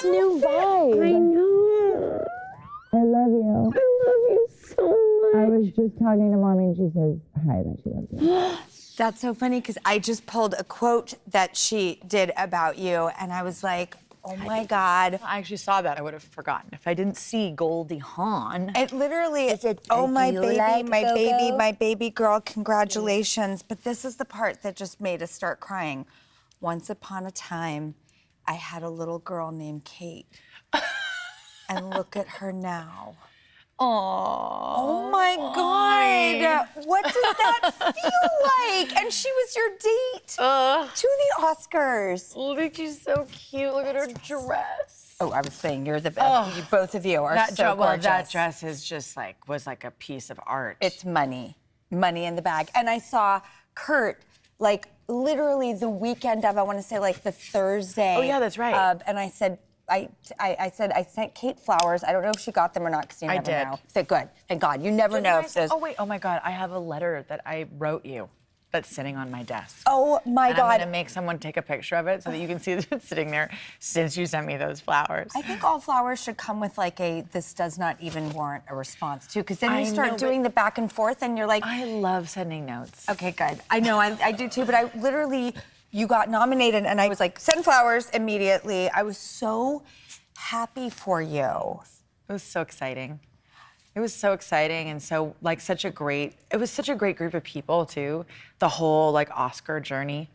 this new vibe. I know. I love you. I love you so much. I was just talking to Mommy and she says hi, that she loves you. That's so funny because I just pulled a quote that she did about you and I was like, oh my God. I actually saw that. I would have forgotten if I didn't see Goldie Hawn. It literally is, oh my baby, my baby girl, congratulations. But this is the part that just made us start crying. Once upon a time, I had a little girl named Kate. And look at her now. Aww. Oh my God. What does that feel like? And she was your date to the Oscars. Look, she's so cute. Look at her dress. Oh, I was saying, you're the best. You, both of you are so gorgeous. That dress is just was like a piece of art. It's money in the bag. And I saw Kurt, like literally the weekend of, I want to say like the Thursday. Oh yeah, that's right. And I said, I said I sent Kate flowers. I don't know if she got them or not because you never know. So good, thank God. You never know if there's. Oh wait, oh my God, I have a letter that I wrote you that's sitting on my desk. Oh my God. I'm gonna make someone take a picture of it so that you can see that it's sitting there since you sent me those flowers. I think all flowers should come with like this does not even warrant a response too, because then you start doing the back and forth and you're like. I love sending notes. Okay, good. I know, I do too, but I literally, you got nominated and I was like, send flowers immediately. I was so happy for you. It was so exciting. It was so exciting and so like it was such a great group of people too. The whole like Oscar journey.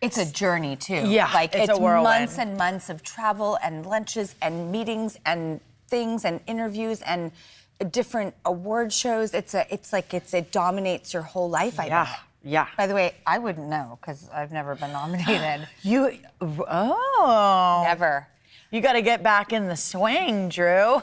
It's a journey too. Yeah, like it's a whirlwind. Months and months of travel and lunches and meetings and things and interviews and different award shows. It dominates your whole life, I bet. Yeah. By the way, I wouldn't know because I've never been nominated. Never. You got to get back in the swing, Drew.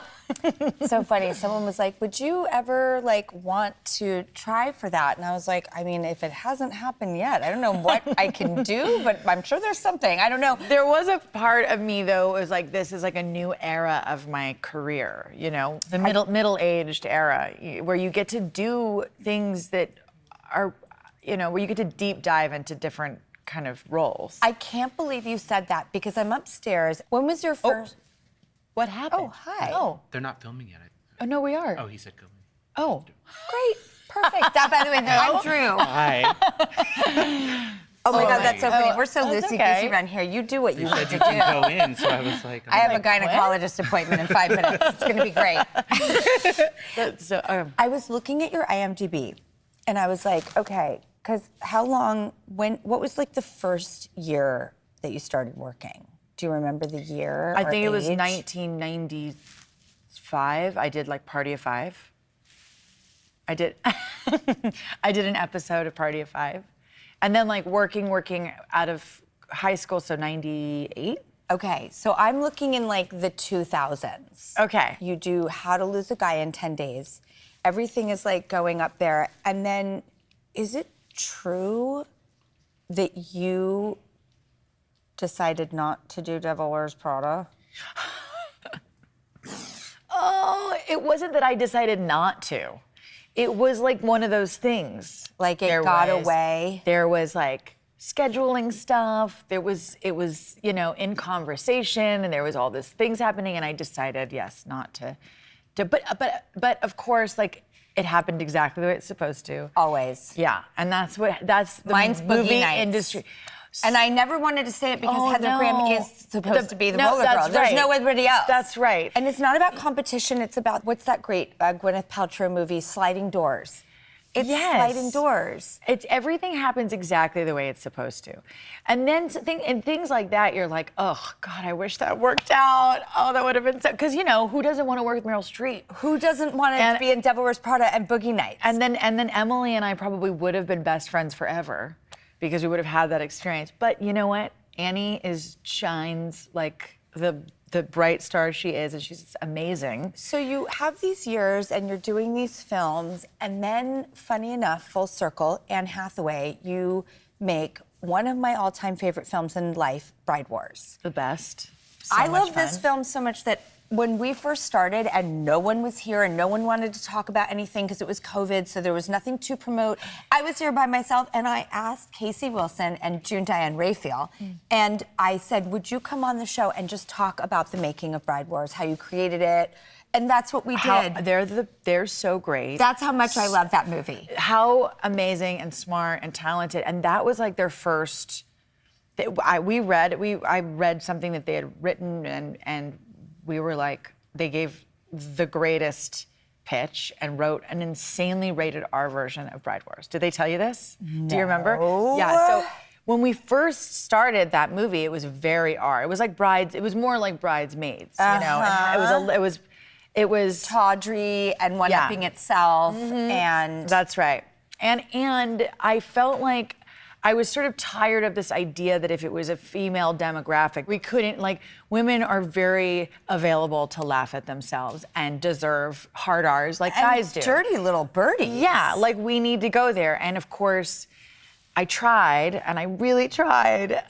So funny. Someone was like, would you ever like want to try for that? And I was like, I mean, if it hasn't happened yet, I don't know what I can do, but I'm sure there's something. I don't know. There was a part of me though, it was like, this is like a new era of my career, you know, the middle-aged era where you get to do things that are, you know, where you get to deep dive into different kind of roles. I can't believe you said that because I'm upstairs. When was your first? What happened? Oh, hi. Oh. They're not filming yet. Oh, no, we are. Oh, he said go. Oh. Great. Perfect. That, by the way, I'm Drew. Hi. Oh my God, that's so funny. We're so That's loosey-goosey around here. You do what you want to You do. can go in, so I was like. I have a gynecologist appointment in 5 minutes. It's going to be great. I was looking at your IMDb, and I was like, okay, because what was like the first year that you started working? Do you remember the year? I think it was age? 1995. I did like Party of Five. I did an episode of Party of Five. And then like working out of high school, so 98. Okay, so I'm looking in like the 2000s. Okay. You do How to Lose a Guy in 10 Days. Everything is like going up there. And then, is it true that you decided not to do Devil Wears Prada? Oh, it wasn't that I decided not to. It was like one of those things. Like it got away? There was like scheduling stuff. It was, you know, in conversation and there was all these things happening and I decided, yes, not to but of course, like it happened exactly the way it's supposed to. Always. Yeah, and that's the Mine's movie Boogie Nights. industry. And I never wanted to say it because Heather Graham is supposed to be the no, roller that's girl. There's right. no everybody else. That's right. And it's not about competition. It's about, what's that great Gwyneth Paltrow movie, Sliding Doors? It's sliding doors. Everything happens exactly the way it's supposed to. And then things like that, you're like, oh, God, I wish that worked out. Oh, that would have been so, because, you know, who doesn't want to work with Meryl Streep? Who doesn't want to be in Devil Wears Prada and Boogie Nights? And then Emily and I probably would have been best friends forever because we would have had that experience. But you know what? Annie shines like the bright star she is, and she's amazing. So you have these years, and you're doing these films, and then, funny enough, full circle, Anne Hathaway, you make one of my all-time favorite films in life, Bride Wars. The best. I love this film so much that when we first started and no one was here and no one wanted to talk about anything because it was COVID, so there was nothing to promote, I was here by myself and I asked Casey Wilson and June Diane Raphael, and I said, would you come on the show and just talk about the making of Bride Wars, how you created it? And that's what we did. They're so great. That's how much I love that movie. How amazing and smart and talented. And that was like their first, I read something that they had written and we were like, they gave the greatest pitch and wrote an insanely rated R version of Bride Wars. Did they tell you this? No. Do you remember? Yeah, so when we first started that movie, it was very R. It was like it was more like Bridesmaids, you know? And it was tawdry and one-upping itself, and that's right. And I felt like I was sort of tired of this idea that if it was a female demographic, we couldn't, like, women are very available to laugh at themselves and deserve hard R's like guys do. Dirty little birdies. Yeah, like we need to go there. And of course, I tried, and I really tried,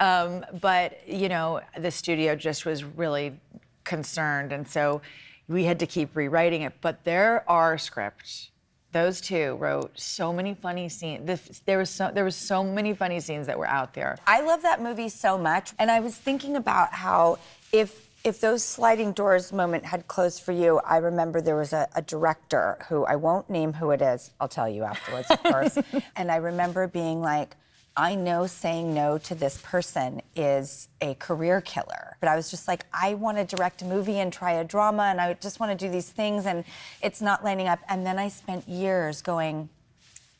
but you know, the studio just was really concerned, and so we had to keep rewriting it. But there are scripts. Those two wrote so many funny scenes. There was so many funny scenes that were out there. I love that movie so much, and I was thinking about how if those sliding doors moment had closed for you, I remember there was a director who, I won't name who it is, I'll tell you afterwards, of course, and I remember being like, I know saying no to this person is a career killer. But I was just like, I want to direct a movie and try a drama, and I just want to do these things, and it's not lining up. And then I spent years going,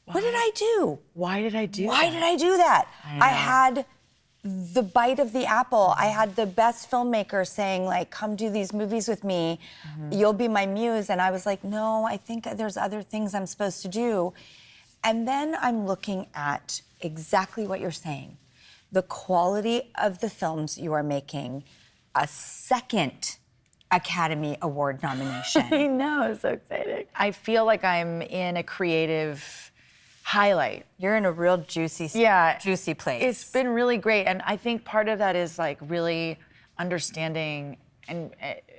what did I do? Why did I do that? Why did I do that? I had the bite of the apple. I had the best filmmaker saying, like, come do these movies with me. You'll be my muse. And I was like, no, I think there's other things I'm supposed to do. And then I'm looking at exactly what you're saying. The quality of the films you are making, a second Academy Award nomination. I know, it's so exciting. I feel like I'm in a creative highlight. You're in a real juicy place. It's been really great, and I think part of that is like really understanding, and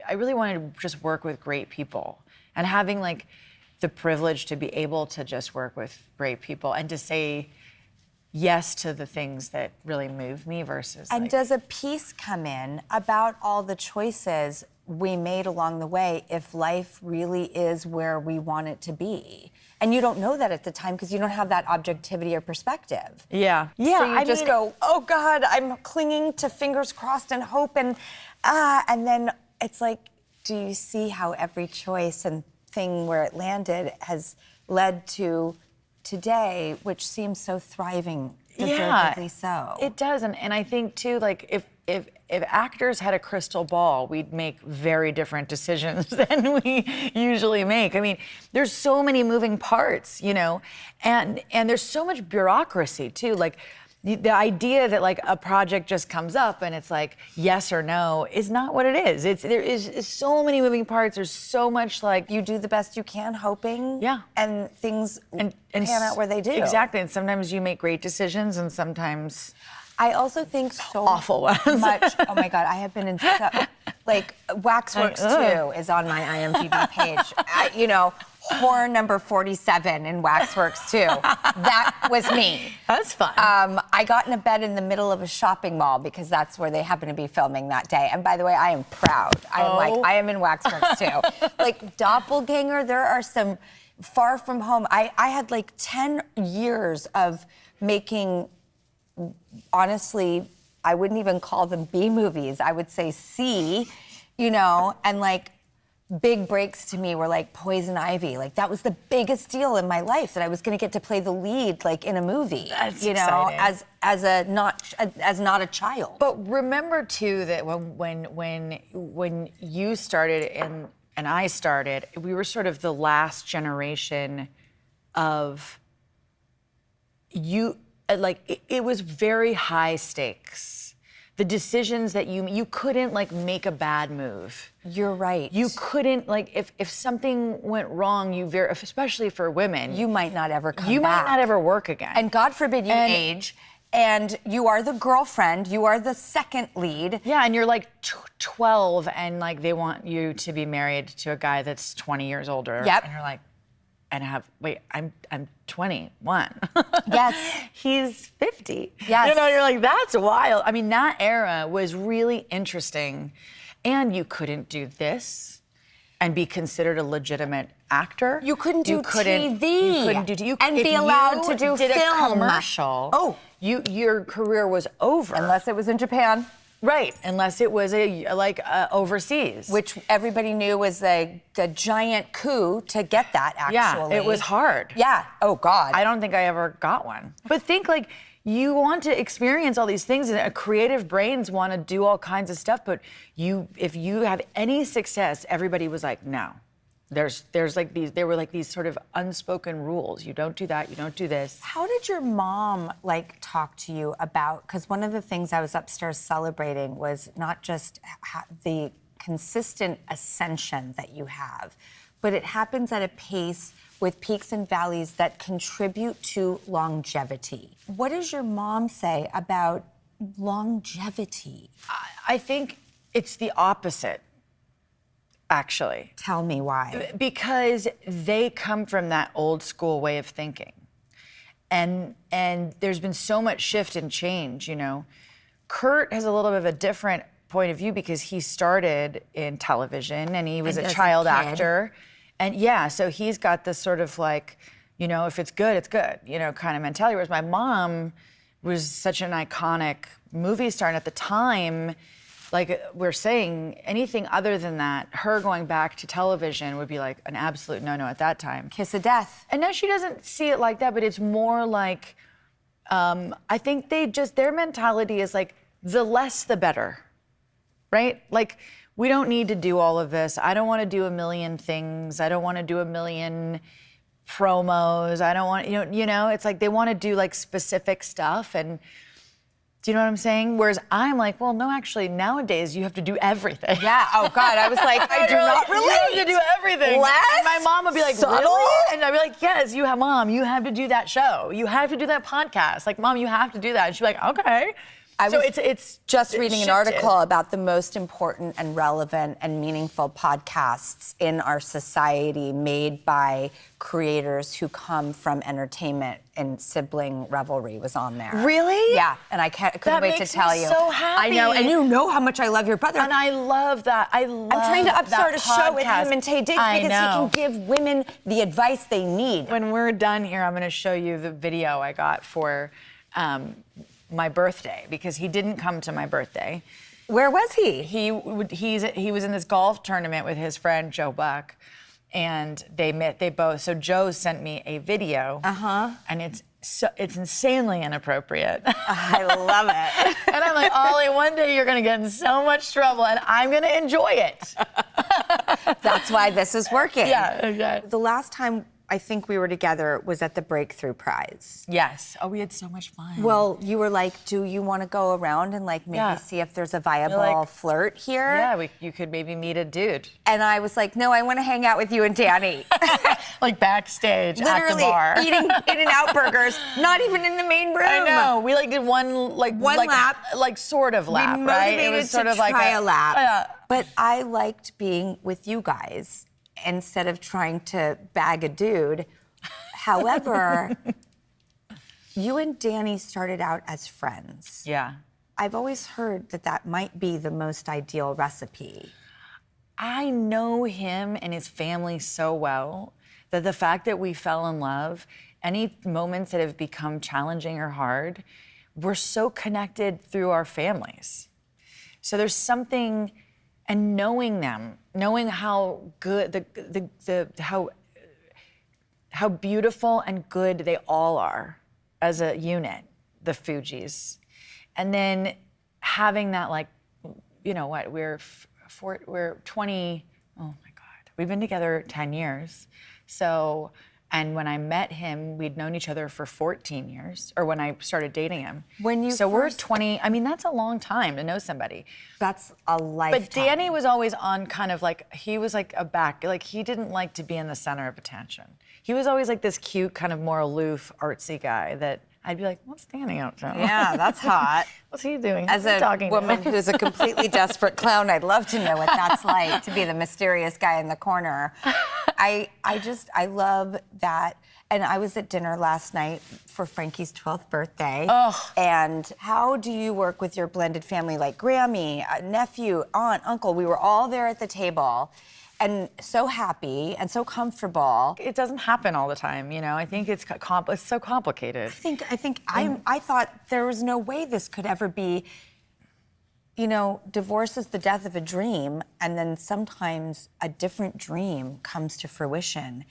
I really wanted to just work with great people, and having like the privilege to be able to just work with great people and to say yes to the things that really move me versus. And does a piece come in about all the choices we made along the way if life really is where we want it to be? And you don't know that at the time because you don't have that objectivity or perspective. Yeah. So you just go, oh God, I'm clinging to fingers crossed and hope, and then it's like, do you see how every choice and thing where it landed has led to today, which seems so thriving, deservedly so. It does, and I think too, like if actors had a crystal ball, we'd make very different decisions than we usually make. I mean, there's so many moving parts, you know, and there's so much bureaucracy too. Like the idea that like a project just comes up and it's like yes or no is not what it is. There is so many moving parts. There's so much, like, you do the best you can, hoping, and things pan out where they do. Exactly, and sometimes you make great decisions, and sometimes I also think so awful ones. Much. Oh my God, I have been in like Waxworks 2 is on my IMDb page. You know, horror number 47 in Waxworks 2. That was me. That's fun. I got in a bed in the middle of a shopping mall because that's where they happen to be filming that day. And by the way, I am proud. I am in Waxworks 2. Like Doppelganger, there are some Far From Home. I had like 10 years of making, honestly, I wouldn't even call them B movies. I would say C, you know, and like big breaks to me were like Poison Ivy. Like that was the biggest deal in my life, that I was going to get to play the lead like in a movie. That's you know, exciting. as not a child. But remember too that when you started and I started, we were sort of the last generation of you. Like it was very high stakes. The decisions that you couldn't like make a bad move. You're right. You couldn't, like, if something went wrong, especially for women, you might not ever come back. You might not ever work again. And God forbid you age And you are the girlfriend. You are the second lead. Yeah, and you're like 12, and like they want you to be married to a guy that's 20 years older. Yep. And you're like, I'm 21. Yes. He's 50. Yes. You know, you're like, that's wild. I mean, that era was really interesting, and you couldn't do this and be considered a legitimate actor. You couldn't do TV. You couldn't do and if be allowed to do did film. a commercial. Oh. Your career was over. Unless it was in Japan. Right, unless it was overseas. Which everybody knew was the giant coup to get that, actually. Yeah, it was hard. Yeah, oh God. I don't think I ever got one. But think like, you want to experience all these things, and creative brains want to do all kinds of stuff, but if you have any success, everybody was like, no. There were like these sort of unspoken rules. You don't do that, you don't do this. How did your mom talk to you about, because one of the things I was upstairs celebrating was not just the consistent ascension that you have, but it happens at a pace with peaks and valleys that contribute to longevity. What does your mom say about longevity? I think it's the opposite, actually. Tell me why. Because they come from that old school way of thinking. And there's been so much shift and change, you know. Kurt has a little bit of a different point of view because he started in television and he was a child actor. And yeah, so he's got this sort of like, you know, if it's good, it's good, you know, kind of mentality. Whereas my mom was such an iconic movie star. And at the time, like we're saying, anything other than that, her going back to television would be like an absolute no-no at that time. Kiss of death. And now she doesn't see it like that, but it's more like, I think their mentality is like, the less the better, right? Like, we don't need to do all of this. I don't want to do a million things. I don't want to do a million promos. I don't want, you know, it's like they want to do like specific stuff. And do you know what I'm saying? Whereas I'm like, well, no, actually, nowadays you have to do everything. Yeah, oh God, I was like, I do not relate. You have to do everything. Less and my mom would be like, subtle? really? And I'd be like, yes, Mom, you have to do that show. You have to do that podcast. Like, Mom, you have to do that. And she'd be like, okay. So it's just reading shifted. an article about the most important and relevant and meaningful podcasts in our society made by creators who come from entertainment, and sibling revelry was on there. Really? Yeah, and I couldn't wait to tell you. So happy. I know, and you know how much I love your brother. And I love that. I'm trying to upstart a show with him and Tay Diggs because he can give women the advice they need. When we're done here, I'm going to show you the video I got for my birthday, because he didn't come to my birthday. Where was he? He was in this golf tournament with his friend Joe Buck, and so Joe sent me a video. And it's insanely inappropriate. I love it. And I'm like, Ollie, one day you're gonna get in so much trouble and I'm gonna enjoy it. That's why this is working. Yeah, okay. The last time I think we were together was at the Breakthrough Prize. Yes. Oh, we had so much fun. Well, you were like, do you want to go around and maybe see if there's a viable flirt here? Yeah, you could maybe meet a dude. And I was like, no, I want to hang out with you and Danny. Like backstage at the bar. Eating In-N-Out burgers, not even in the main room. I know. We did one lap. Like sort of lap, right? It was sort of try a lap. But I liked being with you guys instead of trying to bag a dude. However, you and Danny started out as friends. Yeah. I've always heard that might be the most ideal recipe. I know him and his family so well that the fact that we fell in love, any moments that have become challenging or hard, we're so connected through our families. So there's something, and knowing them, knowing how good, how beautiful and good they all are as a unit, the Fugees. And then having that, like, you know what, we're 20, oh my God, we've been together 10 years. So, and when I met him, we'd known each other for 14 years, or when I started dating him. We're 20, I mean, that's a long time to know somebody. That's a lifetime. But Danny was always on kind of like, he was like he didn't like to be in the center of attention. He was always like this cute, kind of more aloof, artsy guy that I'd be like, what's standing out, Joe? Yeah, that's hot. What's he doing? As Who's a talking to woman him? who's a completely desperate clown, I'd love to know what that's like to be the mysterious guy in the corner. I love that. And I was at dinner last night for Frankie's 12th birthday. Oh. And how do you work with your blended family, like Grammy, nephew, aunt, uncle? We were all there at the table and so happy and so comfortable. It doesn't happen all the time, you know. I think it's so complicated. I thought there was no way this could ever be, you know, divorce is the death of a dream, and then sometimes a different dream comes to fruition,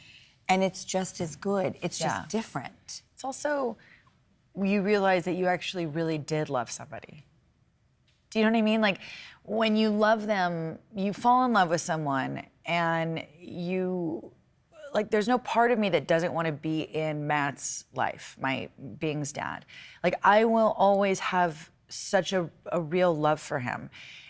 and it's just as good. It's just different. It's also, you realize that you actually really did love somebody. Do you know what I mean? Like, when you love them, you fall in love with someone, and there's no part of me that doesn't want to be in Matt's life, my being's dad. Like, I will always have such a real love for him.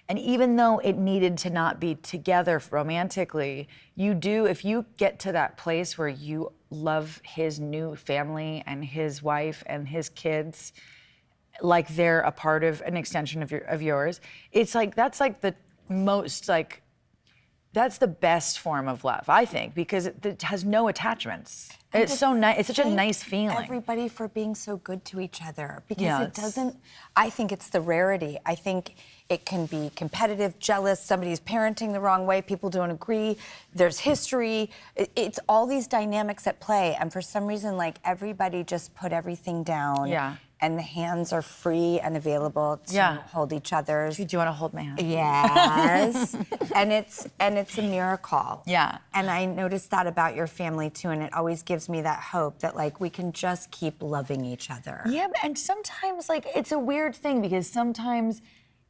And even though it needed to not be together romantically, if you get to that place where you love his new family and his wife and his kids, like they're a part of an extension of yours, it's like, that's like the most, like, that's the best form of love, I think, because it has no attachments. It's so nice. It's such a nice feeling. Everybody for being so good to each other, because it doesn't. I think it's the rarity. I think it can be competitive, jealous. Somebody's parenting the wrong way. People don't agree. There's history. It's all these dynamics at play, and for some reason, like, everybody just put everything down. Yeah. And the hands are free and available to hold each other's. Do you want to hold my hand? Yes. and it's a miracle. Yeah. And I noticed that about your family too, and it always gives me that hope that, like, we can just keep loving each other. Yeah, and sometimes, like, it's a weird thing because sometimes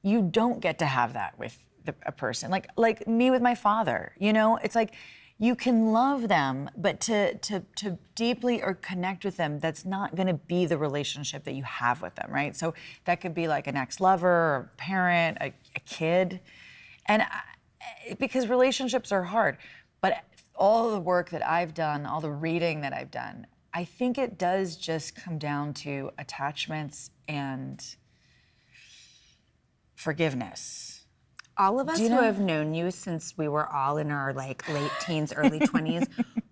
you don't get to have that with a person. Like me with my father, you know? It's like, you can love them, but to deeply or connect with them, that's not gonna be the relationship that you have with them, right? So that could be like an ex-lover, or a parent, a kid. And because relationships are hard, but all the work that I've done, all the reading that I've done, I think it does just come down to attachments and forgiveness. All of us who have known you since we were all in our, like, late teens, early 20s,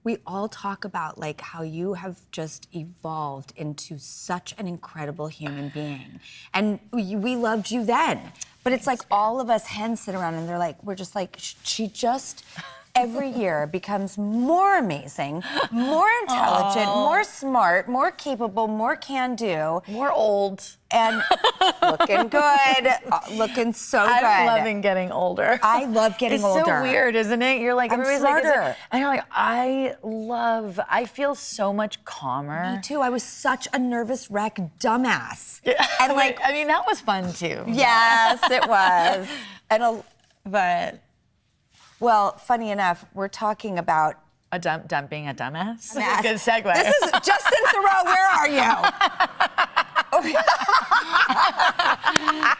we all talk about, like, how you have just evolved into such an incredible human being. And we loved you then. But it's like all of us hens sit around and we're just like, she just every year becomes more amazing, more intelligent, more smart, more capable, more can-do. More old. And looking good, looking so good. I'm loving getting older. I love getting older. It's so weird, isn't it? You're like, I'm everybody's smarter. like, and you're like, I feel so much calmer. Me too. I was such a nervous wreck dumbass. Yeah. And like, I mean, that was fun too. yes, it was. But well, funny enough, we're talking about being a dumbass. Yes. Good segue. This is Justin Theroux. Where are you?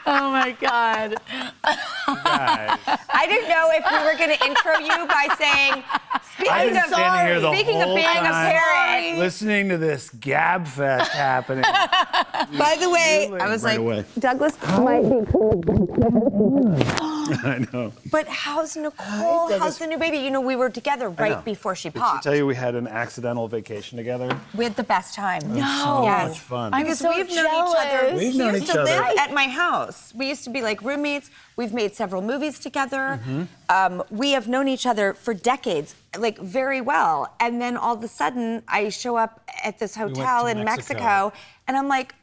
Oh my God. Guys, I didn't know if we were going to intro you by saying, I've been standing here the speaking of whole being a time, parent. listening to this gab fest happening. By the way, I was Right like, away. Douglas, Might be cool. I know. but how's Nicole? How's the new baby? You know, we were together right before she Did she popped. tell you we had an accidental vacation together? We had the best time. So much fun. Because so we've known each other. We've He known used each to other. live at my house. We used to be like roommates. We've made several movies together. We have known each other for decades, like very well. And then all of a sudden, I show up at this hotel to in Mexico. Mexico, and I'm like,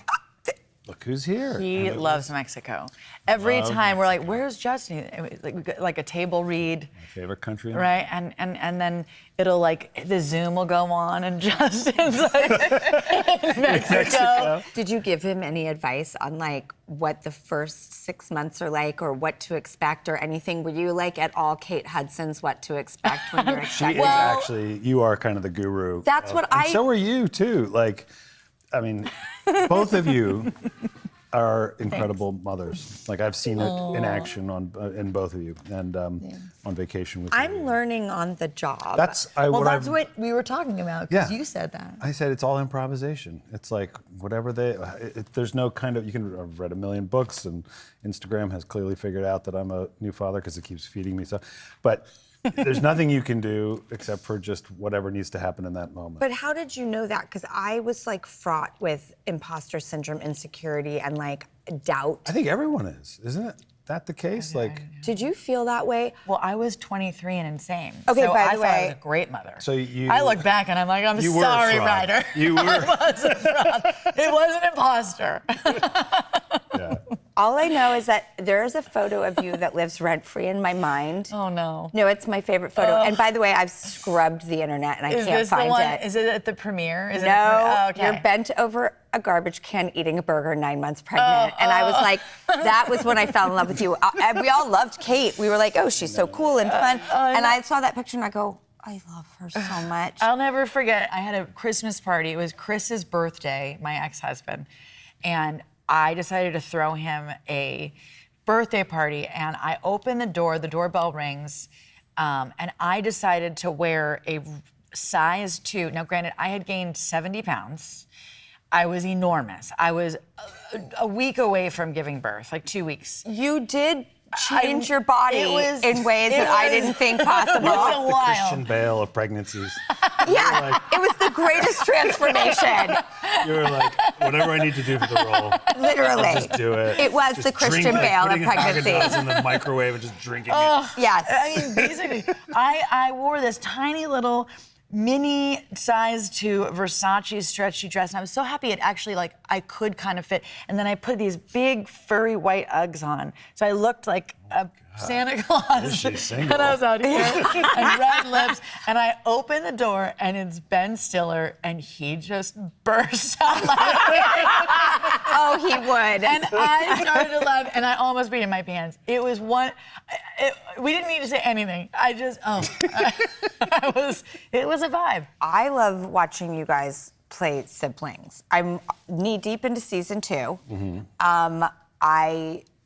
Look who's here. He And it loves Mexico. Every time we're like, "Where's Justin?" Like we got like a table read, my favorite country. in the right? And then it'll like the Zoom will go on, and Justin's like in Mexico. did you give him any advice on like what the first 6 months are like, or what to expect, or anything? Were you like at all Kate Hudson's what to expect when you're She expecting? is actually, you are kind of the guru. That's what and I- so are you too. Like, I mean, both of you are incredible mothers. Like I've seen it in action in both of you, and on vacation with you. I'm learning on the job. That's what we were talking about, because you said that. I said it's all improvisation. It's like whatever there's no kind of, I've read a million books, and Instagram has clearly figured out that I'm a new father because it keeps feeding me stuff. But there's nothing you can do except for just whatever needs to happen in that moment. But how did you know that? Because I was like fraught with imposter syndrome, insecurity, and like doubt. I think everyone is, isn't it? That the case? Like, did you feel that way? Well, I was 23 and insane. Okay, so by I the thought I way, was a great mother. So I look back and I'm like, I'm you were a sorry, fraud. Ryder. You were. I was a fraud. It was an imposter. Yeah. All I know is that there is a photo of you that lives rent-free in my mind. Oh, no. No, it's my favorite photo. And by the way, I've scrubbed the internet and I can't find it. Is it at the premiere? Is it No, oh, okay. you're bent over a garbage can eating a burger 9 months pregnant. And I was like, that was when I fell in love with you. We all loved Kate. We were like, oh, she's so cool and fun. And I saw that picture and I go, I love her so much. I'll never forget, I had a Christmas party. It was Chris's birthday, my ex-husband. And I decided to throw him a birthday party, and I opened the doorbell rings, and I decided to wear a size 2. Now, granted, I had gained 70 pounds. I was enormous. I was a week away from giving birth, like 2 weeks. You did change your body in ways that I didn't think possible. It was a The while. Christian Bale of pregnancies. Yeah, it was the greatest transformation. You were like, whatever I need to do for the role. Literally. I'll just do it. It was Just the Christian drink, Bale of putting pregnancies. Haagen-Dazs in the microwave and just drinking it. Yes. I mean, basically, I wore this tiny little mini size 2 Versace stretchy dress, and I was so happy it actually, like, I could kind of fit. And then I put these big furry white Uggs on, so I looked like a Santa Claus. She's single. And I was out here and red lips, and I opened the door, and it's Ben Stiller, and he just burst out laughing. Oh, he would. And I started to laugh, and I almost peed in my pants. It was we didn't need to say anything. It was a vibe. I love watching you guys play siblings. I'm knee deep into season 2.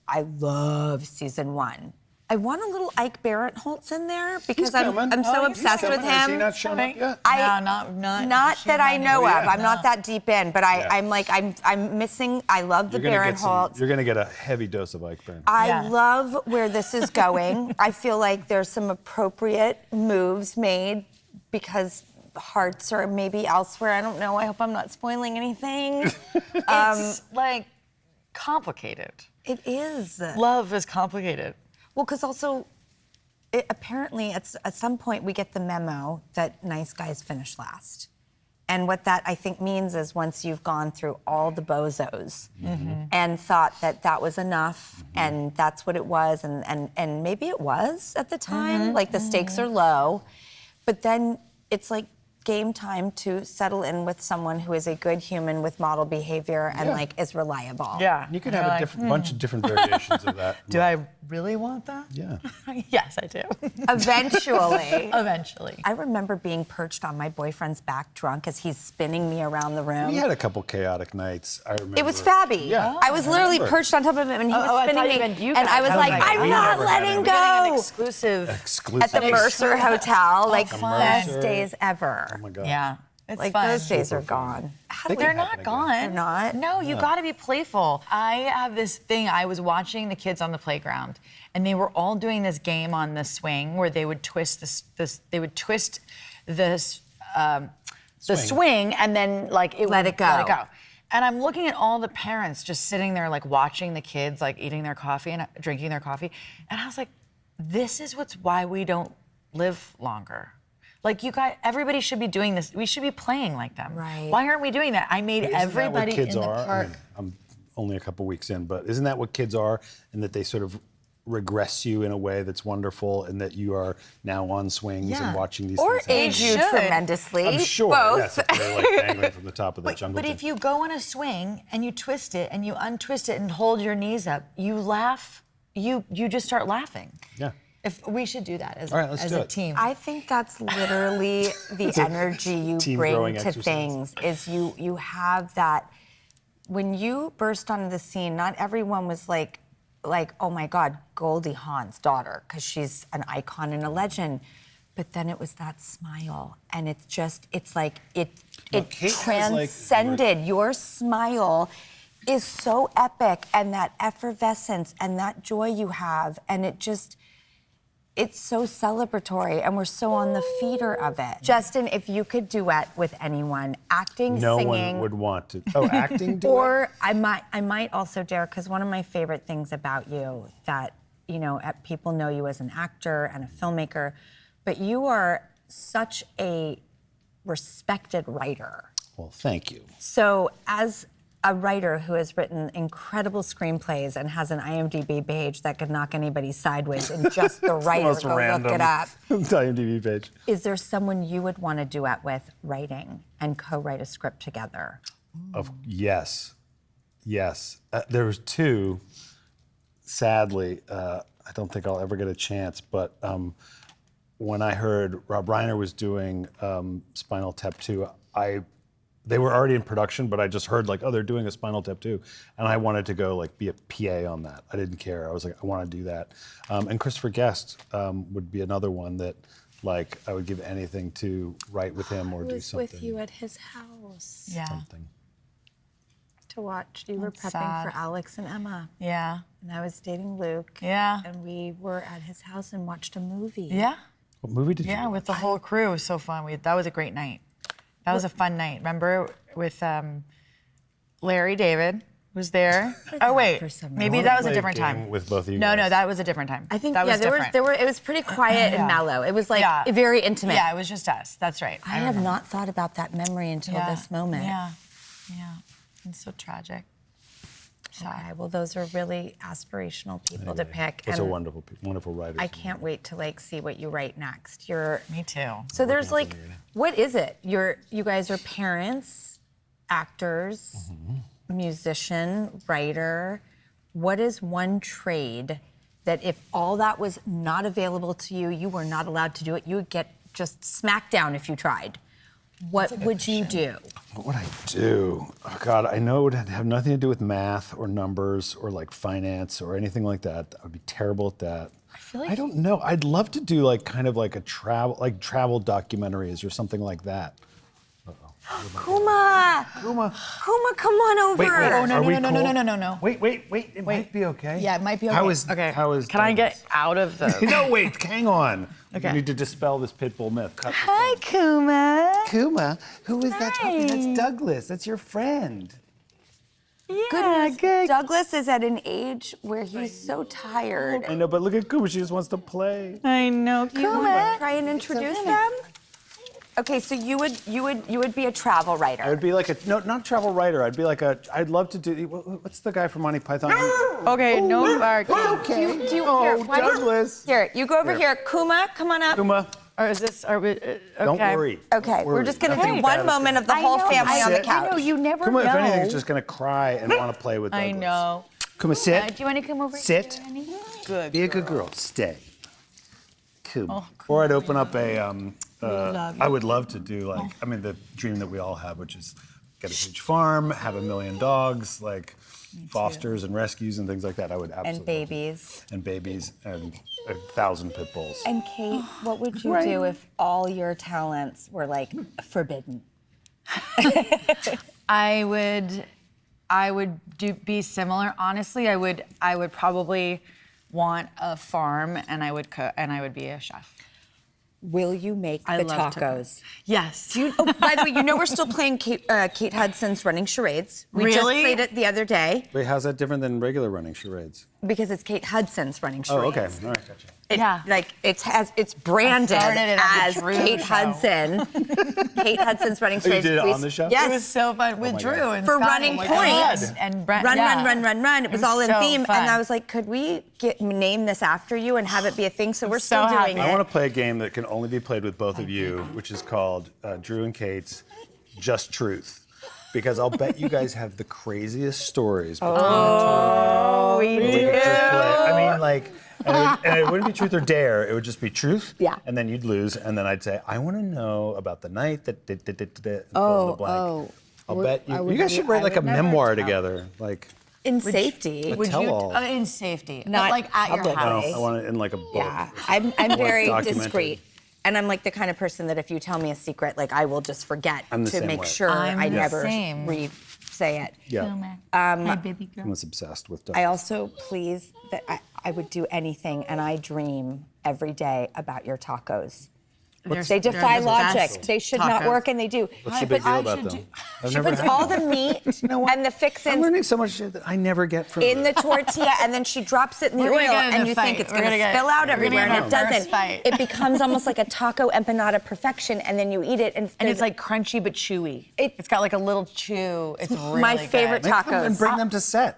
I love season 1. I want a little Ike Barinholtz in there because I'm so obsessed with him. Has he not shown up yet? Not that I know of. I'm not that deep in, but I'm missing. I love the Barinholtz. You're gonna get a heavy dose of Ike Barinholtz. I love where this is going. I feel like there's some appropriate moves made because hearts are maybe elsewhere. I don't know. I hope I'm not spoiling anything. It's like complicated. It is. Love is complicated. Well, because also, apparently at some point we get the memo that nice guys finish last. And what that I think means is once you've gone through all the bozos and thought that that was enough and that's what it was, and maybe it was at the time, like the stakes are low, but then it's like game time to settle in with someone who is a good human with model behavior and like is reliable. Yeah. You could have a bunch of different variations of that. Do I really want that? Yeah. Yes, I do. Eventually. Eventually. I remember being perched on my boyfriend's back drunk as he's spinning me around the room. We had a couple chaotic nights, I remember. It was Fabby. Yeah. I was literally perched on top of him and he was spinning me. And I was like, I'm not letting go. Exclusive. At the Mercer Hotel, like fun. best days ever. Oh my God. Yeah. It's Like fun. those days are gone. They're not gone. They're not? No, you got to be playful. I have this thing. I was watching the kids on the playground, and they were all doing this game on the swing where they would twist the swing, and then like Let it go. And I'm looking at all the parents just sitting there, like watching the kids, like eating their coffee and drinking their coffee, and I was like, this is why we don't live longer. Like everybody should be doing this. We should be playing like them. Right. Why aren't we doing that? I made everybody Isn't that what kids in the are? park. I mean, I'm only a couple weeks in, but isn't that what kids are? And that they sort of regress you in a way that's wonderful, and that you are now on swings and watching these Or things happen. age you tremendously. I'm sure. Both. Yes, if they're like dangling from the top of the jungle But gym. if you go on a swing and you twist it and you untwist it and hold your knees up, you laugh. You just start laughing. Yeah. If we should do that as let's do a it. team. I think that's literally the energy you team bring growing to exercise. things is you have that when you burst onto the scene, not everyone was like, oh my God, Goldie Hawn's daughter, because she's an icon and a legend. But then it was that smile, and it Kate has, like, transcended. Your smile is so epic, and that effervescence and that joy you have, and it's so celebratory, and we're so on the feeder of it. Justin, if you could duet with anyone, acting, No singing. one would want to. Oh, acting duet? Or I might also dare, because one of my favorite things about you that, people know you as an actor and a filmmaker, but you are such a respected writer. Well, thank you. So as a writer who has written incredible screenplays and has an IMDb page that could knock anybody sideways in just the writer, Most go random look it up. IMDb page. Is there someone you would want to duet with writing and co-write a script together? Yes. There was two. Sadly, I don't think I'll ever get a chance, but when I heard Rob Reiner was doing Spinal Tap 2, they were already in production, but I just heard they're doing a Spinal Tap 2, and I wanted to go be a PA on that. I didn't care. I was like, I want to do that. And Christopher Guest would be another one that I would give anything to write with him or do something. With you at his house. Yeah. Something. To watch. You were prepping sad. for Alex and Emma. Yeah. And I was dating Luke. Yeah. And we were at his house and watched a movie. Yeah. What movie did you Yeah, watch? with the whole crew. It was so fun. That was a great night. That was a fun night. Remember with Larry David was there. Oh wait, for some maybe reason. that was a Play a different game time. with both of you No, guys. that was a different time. I think that was different. it was pretty quiet and mellow. It was very intimate. Yeah, it was just us. That's right. I have not thought about that memory until this moment. Yeah. It's so tragic. Okay, well, those are really aspirational people to pick. Those are and wonderful writers. I can't wait to see what you write next. Me too. So there's what is it? You guys are parents, actors, musician, writer. What is one trade that if all that was not available to you, you were not allowed to do it, you would get just smacked down if you tried? What would you do? What would I do? Oh God, I know it would have nothing to do with math or numbers or finance or anything like that. I would be terrible at that. I don't know. I'd love to do kind of a travel documentaries or something like that. Kuma, come on over. Wait, Oh, no, are we no. Wait. It might be okay. Yeah, it might be okay. How is? Can I get out of the? No, wait. Hang on. Okay. You need to dispel this pit bull myth. Hi, Kuma. Kuma, who is that talking? That's Douglas. That's your friend. Goodness, Douglas is at an age where he's so tired. I know, but look at Kuma. She just wants to play. I know. You want to try and introduce them? Okay, so you would be a travel writer. I would be not travel writer. I'd be I'd love to do. What's the guy from Monty Python? Okay, no barking. Okay. Douglas. Here, you go over here. Kuma, come on up. Kuma, Or is this? Are we? Okay. don't worry. Okay, we're just gonna do Nothing one bad is moment gonna of the whole family on the Sit. couch. I know you never Kuma, know. if anything, is just gonna cry and want to play with Douglas. I know. Kuma, sit. Do you want to come over? Sit. Here, honey? Good. Be a good girl. Stay. Kuma. Oh, Or I'd open up a. love I would love to do the dream that we all have, which is get a huge farm, have 1 million dogs, fosters and rescues and things like that. I would absolutely. And babies. And babies and 1,000 pit bulls. And Kate, what would you do if all your talents were forbidden? I would be similar. Honestly, I would probably want a farm, and I would cook, and I would be a chef. Will you make the love to cook. tacos? Yes. By the way, we're still playing Kate Hudson's Running Charades. We just Really? played it the other day Wait, how's that different than regular running charades? because it's Kate Hudson's Running Oh, Charades. okay. All right, gotcha. It's branded started it on the as Drew Kate Show. Hudson. Kate Hudson's Running Oh, you Charades. did it on the show? Yes. It was so fun with my Drew God. and For Scotty. Running Oh my Point. God. And Brent. Run, yeah. run. It was was all in so theme. fun. And I was like, could we name this after you and have it be a thing? So we're so still doing happy. I it. want to play a game that can only be played with both of you, which is called Drew and Kate's Just Truth. Because I'll bet you guys have the craziest stories. Oh, we do. And it wouldn't be truth or dare. It would just be truth. Yeah. And then you'd lose. And then I'd say, I want to know about the night that fill in the blank. I'll bet you. I would You guys be- should write I like a would never memoir tell. together. Like, In safety. Would you- tell-all. in safety, Not like at your publicly. house? I want it in like a book. Yeah, I'm very documented. discreet. And I'm like the kind of person that if you tell me a secret, like I will just forget I'm the to same make way. sure I'm I the never same. say it. Yeah. Hi, baby girl. I was obsessed with I also please that I would do anything, and I dream every day about your tacos. They defy the logic. best They should not tacos. work, and they do. What's the big deal about them? I've She never puts had all them. the meat and the I'm fixins learning so much shit that I never get from in the tortilla, and then she drops it in the We're oil, gonna get in and a you fight. think it's We're going to gonna get- spill out we're gonna everywhere, get and it in our doesn't. first fight. It becomes almost like a taco empanada perfection, and then you eat it, and And it's like crunchy but chewy. It's got like a little chew. It's really my good. favorite Make them tacos. and bring them to set.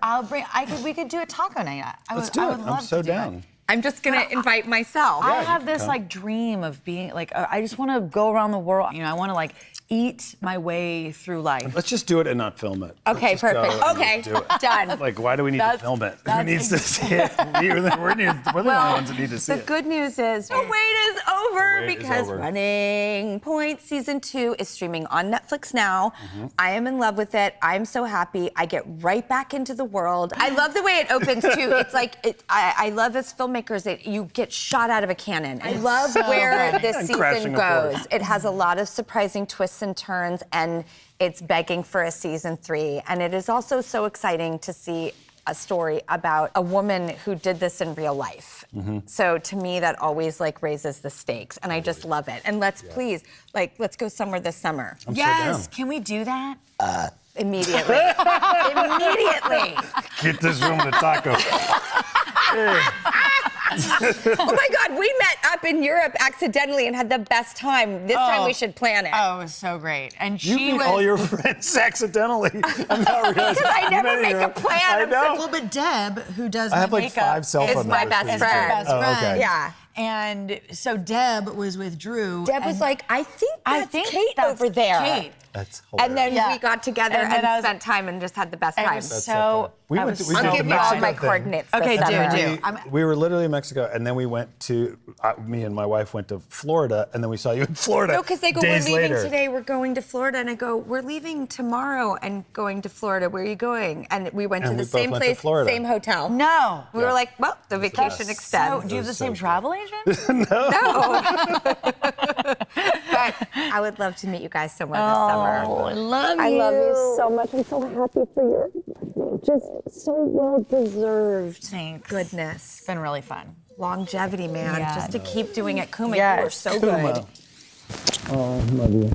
We could do a taco night. Let's do it. I'm so down. I'm just going to invite myself. I you have can this come. like dream of being like I just want to go around the world. You know, I want to like eat my way through life. Let's just do it and not film it. Okay, Let's just go perfect. and Okay, just do it. done. Like, why do we need to That's- film it? Who that's needs to see it? We're the only ones that need to see The it. good news is the wait is over The wait is because over. Running Point Season 2 is streaming on Netflix now. I am in love with it. I'm so happy. I get right back into the world. I love the way it opens too. It's like, I love as filmmakers that you get shot out of a cannon. I love where this And season crashing aboard. goes. It has a lot of surprising twists and turns, and it's begging for a season 3. And it is also so exciting to see a story about a woman who did this in real life. So to me, that always like raises the stakes, and I just love it. And let's please, let's go somewhere this summer. Yes, can we do that? Immediately. Immediately. Get this room to taco. Oh my God, we met up in Europe accidentally and had the best time. This time we should plan it. Oh, it was so great. And You she meet was all your friends accidentally. I'm not realizing. Because I You never met make a Europe. plan. I I'm know. Well, but Deb, who does I my have like makeup, 5 cell phone is my numbers best for you. friend. best Oh, friend. okay. Yeah. And so Deb was with Drew. Deb was and like, I think that's Kate that's over there. Kate. That's hilarious. And then Yeah. we got together And and, then I was- spent time and just had the best It time. was That's so. We I went was to- we so did I'll the give you all Mexico my thing. coordinates. Okay, this do, summer. do. We were literally in Mexico, and then we went to, me and my wife went to Florida, and then we saw you in Florida. No, because they go, days we're leaving later. today, we're going to Florida. And I go, we're leaving tomorrow and going to Florida. Where are you going? And we went And to we the both same went to place, Florida. same hotel. No. We were like, well, the vacation So, extends. do you have the so same good. travel agent? But I would love to meet you guys somewhere this summer. I love I love you so much. I'm so happy for your just so well deserved. Thanks. Goodness. It's been really fun. Longevity, man. Yeah. Just to keep doing it. Kuma, you Yes. are so good. Kuma. Oh, love you.